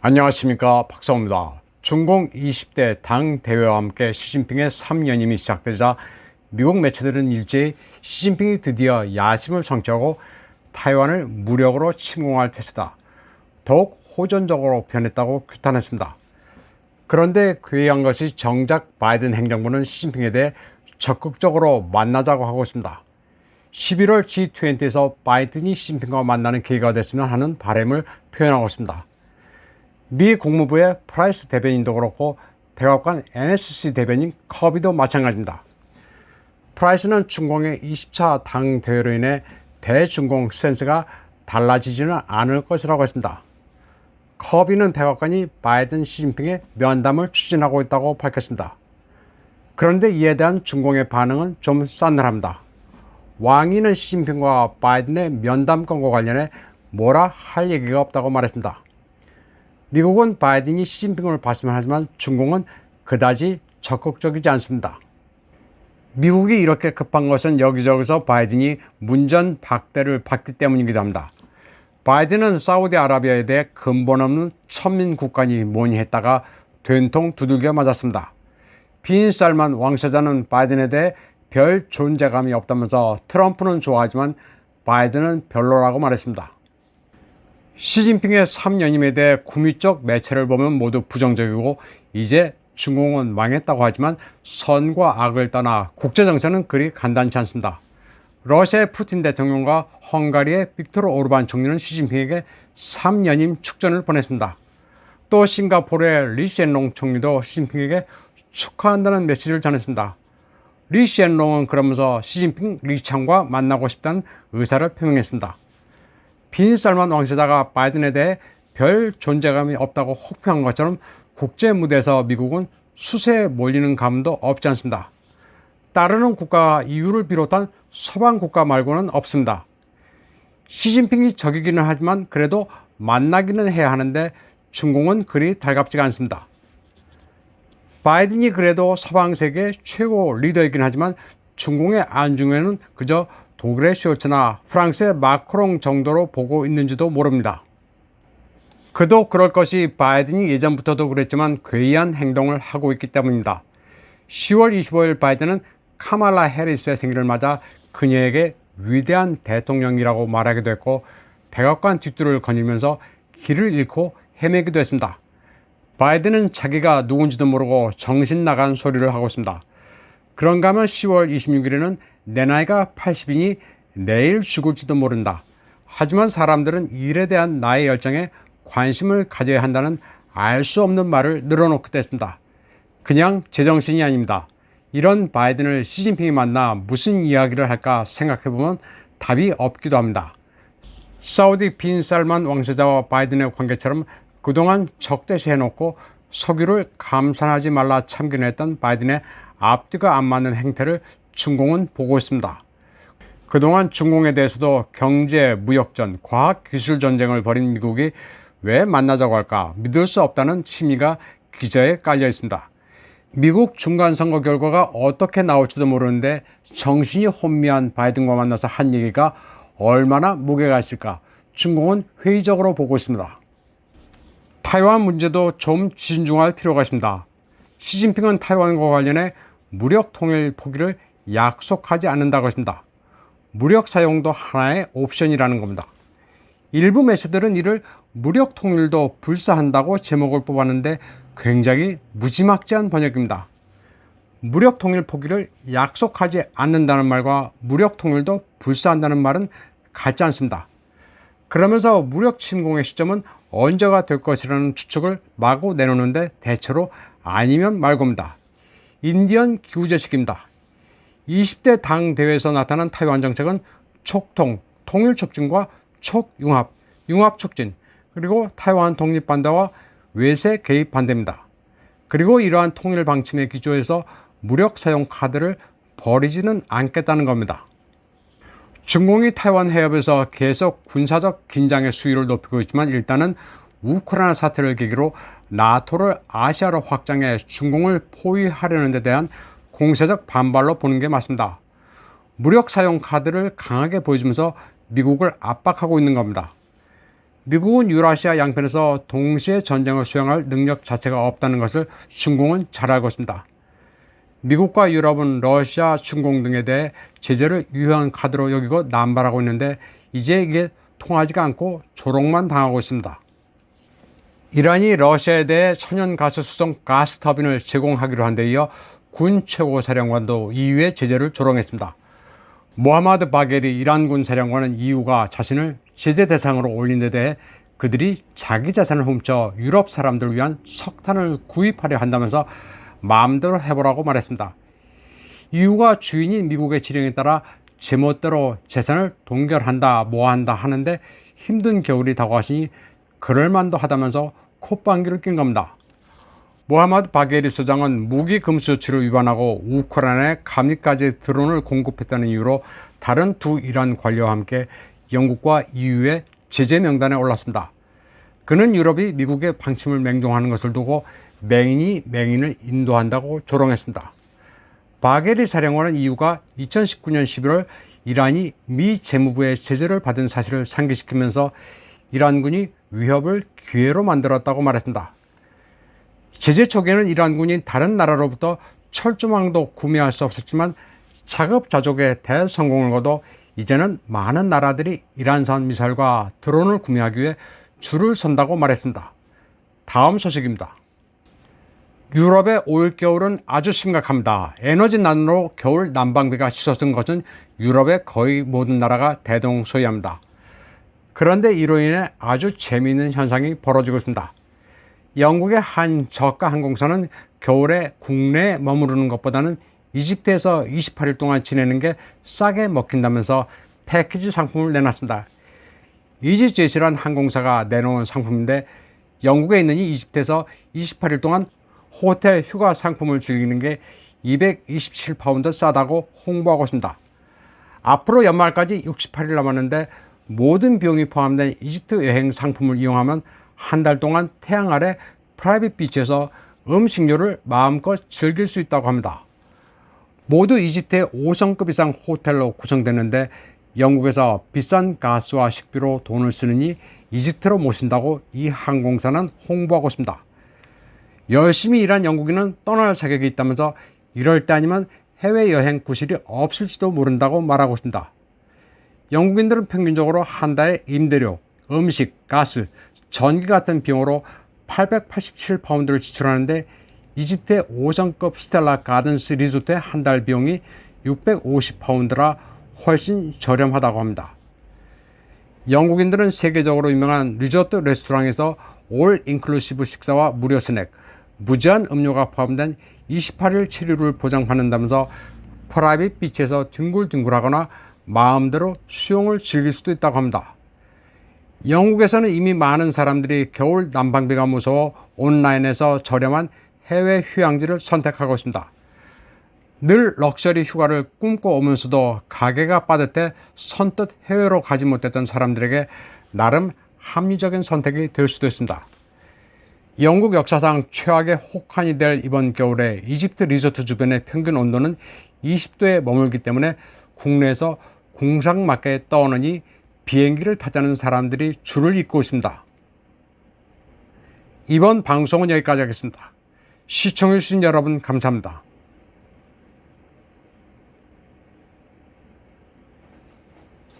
안녕하십니까, 박사호입니다. 중공 20대 당대회와 함께 시진핑의 3연임이 시작되자 미국 매체들은 일제히 시진핑이 드디어 야심을 성취하고 타이완을 무력으로 침공할 태세다, 더욱 호전적으로 변했다고 규탄했습니다. 그런데 괴이한 것이 정작 바이든 행정부는 시진핑에 대해 적극적으로 만나자고 하고 있습니다. 11월 G20에서 바이든이 시진핑과 만나는 계기가 됐으면 하는 바람을 표현하고 있습니다. 미 국무부의 프라이스 대변인도 그렇고 백악관 NSC 대변인 커비도 마찬가지입니다. 프라이스는 중공의 20차 당대회로 인해 대중공 스탠스가 달라지지는 않을 것이라고 했습니다. 커비는 백악관이 바이든 시진핑의 면담을 추진하고 있다고 밝혔습니다. 그런데 이에 대한 중공의 반응은 좀 싸늘합니다. 왕이는 시진핑과 바이든의 면담권과 관련해 뭐라 할 얘기가 없다고 말했습니다. 미국은 바이든이 시진핑을 봤으면 하지만 중공은 그다지 적극적이지 않습니다. 미국이 이렇게 급한 것은 여기저기서 바이든이 문전박대를 받기 때문이기도 합니다. 바이든은 사우디아라비아에 대해 근본 없는 천민국가니 뭐니 했다가 된통 두들겨 맞았습니다. 빈 살만 왕세자는 바이든에 대해 별 존재감이 없다면서 트럼프는 좋아하지만 바이든은 별로라고 말했습니다. 시진핑의 3연임에 대해 구미 쪽 매체를 보면 모두 부정적이고 이제 중공은 망했다고 하지만 선과 악을 떠나 국제정세는 그리 간단치 않습니다. 러시아의 푸틴 대통령과 헝가리의 빅토르 오르반 총리는 시진핑에게 3연임 축전을 보냈습니다. 또 싱가포르의 리시엔롱 총리도 시진핑에게 축하한다는 메시지를 전했습니다. 리시엔롱은 그러면서 시진핑 리창과 만나고 싶다는 의사를 표명했습니다. 빈 살만 왕세자가 바이든에 대해 별 존재감이 없다고 혹평한 것처럼 국제 무대에서 미국은 수세에 몰리는 감도 없지 않습니다. 따르는 국가가 EU를 비롯한 서방 국가 말고는 없습니다. 시진핑이 적이기는 하지만 그래도 만나기는 해야 하는데 중공은 그리 달갑지가 않습니다. 바이든이 그래도 서방 세계 최고 리더이긴 하지만 중공의 안중에는 그저 독일의 숄츠나 프랑스의 마크롱 정도로 보고 있는지도 모릅니다. 그도 그럴 것이 바이든이 예전부터도 그랬지만 괴이한 행동을 하고 있기 때문입니다. 10월 25일 바이든은 카말라 해리스의 생일을 맞아 그녀에게 위대한 대통령이라고 말하기도 했고 백악관 뒷뜰을 거닐면서 길을 잃고 헤매기도 했습니다. 바이든은 자기가 누군지도 모르고 정신 나간 소리를 하고 있습니다. 그런가 하면 10월 26일에는 내 나이가 80이니 내일 죽을지도 모른다. 하지만 사람들은 일에 대한 나의 열정에 관심을 가져야 한다는 알 수 없는 말을 늘어놓기도 했습니다. 그냥 제정신이 아닙니다. 이런 바이든을 시진핑이 만나 무슨 이야기를 할까 생각해보면 답이 없기도 합니다. 사우디 빈 살만 왕세자와 바이든의 관계처럼 그동안 적대시해놓고 석유를 감산하지 말라 참견했던 바이든의 앞뒤가 안 맞는 행태를 중공은 보고 있습니다. 그동안 중공에 대해서도 경제, 무역전, 과학기술 전쟁을 벌인 미국이 왜 만나자고 할까 믿을 수 없다는 심리가 기저에 깔려 있습니다. 미국 중간선거 결과가 어떻게 나올지도 모르는데 정신이 혼미한 바이든과 만나서 한 얘기가 얼마나 무게가 있을까 중공은 회의적으로 보고 있습니다. 타이완 문제도 좀 진중할 필요가 있습니다. 시진핑은 타이완과 관련해 무력 통일 포기를 약속하지 않는다고 했습니다. 무력 사용도 하나의 옵션이라는 겁니다. 일부 매체들은 이를 무력 통일도 불사한다고 제목을 뽑았는데 굉장히 무지막지한 번역입니다. 무력 통일 포기를 약속하지 않는다는 말과 무력 통일도 불사한다는 말은 같지 않습니다. 그러면서 무력 침공의 시점은 언제가 될 것이라는 추측을 마구 내놓는데 대체로 아니면 말고입니다. 인디언 기우제식입니다. 20대 당대회에서 나타난 타이완 정책은 촉통, 통일 촉진과 촉융합, 융합 촉진, 그리고 타이완 독립 반대와 외세 개입 반대입니다. 그리고 이러한 통일 방침에 기초해서 무력 사용 카드를 버리지는 않겠다는 겁니다. 중공이 타이완 해협에서 계속 군사적 긴장의 수위를 높이고 있지만 일단은 우크라이나 사태를 계기로 나토를 아시아로 확장해 중공을 포위하려는 데 대한 공세적 반발로 보는 게 맞습니다. 무력 사용 카드를 강하게 보여주면서 미국을 압박하고 있는 겁니다. 미국은 유라시아 양편에서 동시에 전쟁을 수행할 능력 자체가 없다는 것을 중공은 잘 알고 있습니다. 미국과 유럽은 러시아, 중공 등에 대해 제재를 유효한 카드로 여기고 남발하고 있는데 이제 이게 통하지가 않고 조롱만 당하고 있습니다. 이란이 러시아에 대해 천연가스 수송 가스터빈을 제공하기로 한 데 이어 군 최고사령관도 EU의 제재를 조롱했습니다. 모하마드 바게리 이란군 사령관은 EU가 자신을 제재 대상으로 올린 데 대해 그들이 자기 자산을 훔쳐 유럽 사람들을 위한 석탄을 구입하려 한다면서 마음대로 해보라고 말했습니다. EU가 주인인 미국의 지령에 따라 제멋대로 재산을 동결한다 뭐한다 하는데 힘든 겨울이 다가왔으니 그럴만도 하다면서 콧방귀를 낀 겁니다. 모하마드 바게리 수장은 무기 금수 조치를 위반하고 우크라이나에 감리까지 드론을 공급했다는 이유로 다른 두 이란 관료와 함께 영국과 EU의 제재 명단에 올랐습니다. 그는 유럽이 미국의 방침을 맹종하는 것을 두고 맹인이 맹인을 인도한다고 조롱했습니다. 바게리 사령관은 EU가 2019년 11월 이란이 미 재무부의 제재를 받은 사실을 상기시키면서 이란군이 위협을 기회로 만들었다고 말했습니다. 제재 초기에는 이란군이 다른 나라로부터 철조망도 구매할 수 없었지만 자급자족의 대성공을 거둬 이제는 많은 나라들이 이란산 미사일과 드론을 구매하기 위해 줄을 선다고 말했습니다. 다음 소식입니다. 유럽의 올겨울은 아주 심각합니다. 에너지난으로 겨울 난방비가 치솟은 것은 유럽의 거의 모든 나라가 대동소이합니다. 그런데 이로 인해 아주 재미있는 현상이 벌어지고 있습니다. 영국의 한 저가 항공사는 겨울에 국내에 머무르는 것보다는 이집트에서 28일 동안 지내는 게 싸게 먹힌다면서 패키지 상품을 내놨습니다. 이지젯이란 항공사가 내놓은 상품인데 영국에 있는 이 이집트에서 28일 동안 호텔 휴가 상품을 즐기는 게 227파운드 싸다고 홍보하고 있습니다. 앞으로 연말까지 68일 남았는데 모든 비용이 포함된 이집트 여행 상품을 이용하면 한 달 동안 태양 아래 프라이빗 비치에서 음식료를 마음껏 즐길 수 있다고 합니다. 모두 이집트의 5성급 이상 호텔로 구성되는데 영국에서 비싼 가스와 식비로 돈을 쓰느니 이집트로 모신다고 이 항공사는 홍보하고 있습니다. 열심히 일한 영국인은 떠날 자격이 있다면서 이럴 때 아니면 해외여행 구실이 없을지도 모른다고 말하고 있습니다. 영국인들은 평균적으로 한 달에 임대료, 음식, 가스, 전기 같은 비용으로 887파운드를 지출하는데 이집트의 5성급 스텔라 가든스 리조트의 한 달 비용이 650파운드라 훨씬 저렴하다고 합니다. 영국인들은 세계적으로 유명한 리조트 레스토랑에서 올 인클루시브 식사와 무료 스낵, 무제한 음료가 포함된 28일 7일을 보장받는다면서 프라이빗 비치에서 뒹굴뒹굴하거나 마음대로 수영을 즐길 수도 있다고 합니다. 영국에서는 이미 많은 사람들이 겨울 난방비가 무서워 온라인에서 저렴한 해외 휴양지를 선택하고 있습니다. 늘 럭셔리 휴가를 꿈꿔오면서도 가게가 빠듯해 선뜻 해외로 가지 못했던 사람들에게 나름 합리적인 선택이 될 수도 있습니다. 영국 역사상 최악의 혹한이 될 이번 겨울에 이집트 리조트 주변의 평균 온도는 20도에 머물기 때문에 국내에서 궁상맞게 떠오르니 비행기를 타자는 사람들이 줄을 잇고 있습니다. 이번 방송은 여기까지 하겠습니다. 시청해주신 여러분 감사합니다.